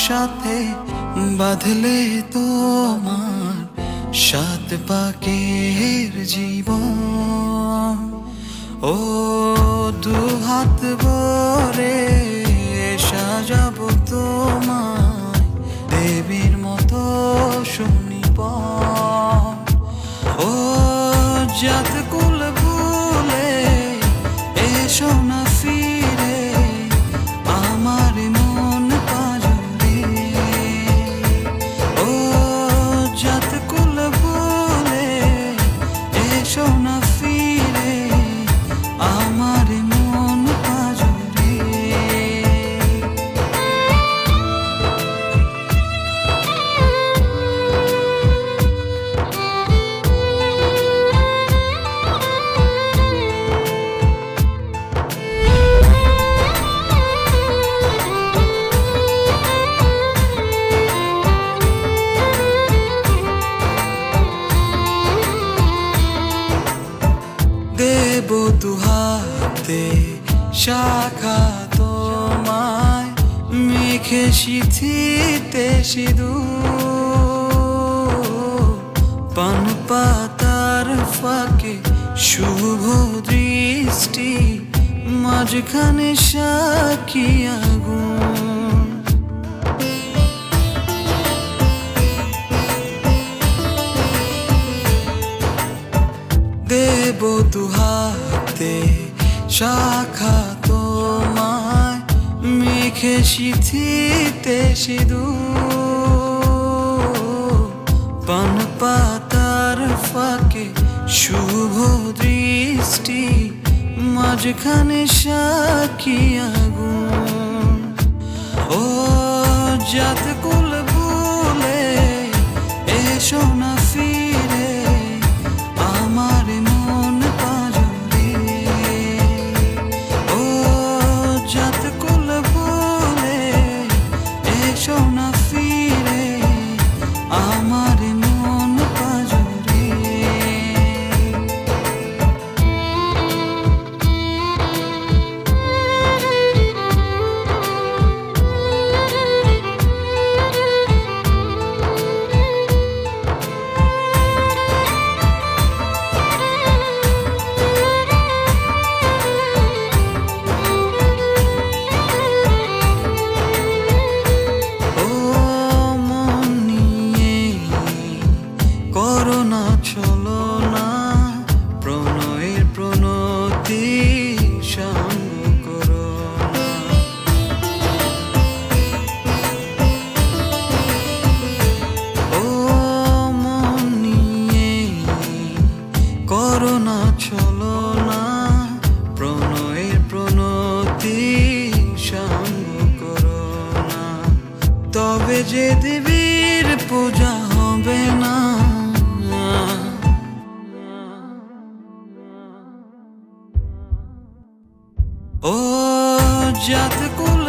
সাথে বাঁধলে তোমার সাত পাকের জীবন। ও দু হাত ভরে সাজাবো তোমায় দেবীর মতো সুনিপন। ও জাত কুল ভুলে এসো না ফিরে আমার মন পাজরে। ও জাত কুল ভুলে এসো না ফিরে আমার মন পাজরে। দেব দুহাতে শাখা তোমায় মেখে সিথিতে সিঁদুর। পান পাতার ফাঁকে শুভ দৃষ্টি মাঝখানে সাক্ষী আগুন। দেব দুহাতে শাখা তোমায় মেখে সিথিতে সিঁদুর। পান পাতার ফাঁকে শুভ দৃষ্টি মাঝখানে সাক্ষী আগুন। ও জাত কুল ভুলে এসো না ফিরে আমার মন পাজরে। ও জাত কুল ভুলে এসো না ফিরে আমার মন পাজরে। করোনা চলো না প্রণয়ের প্রণতি সঙ্গ করো না। ও মন নিয়ে করোনা চলো না প্রণয়ের প্রণতি সঙ্গ করো না। তবে যে দেবীর পূজা হবে না। ও জাত কুল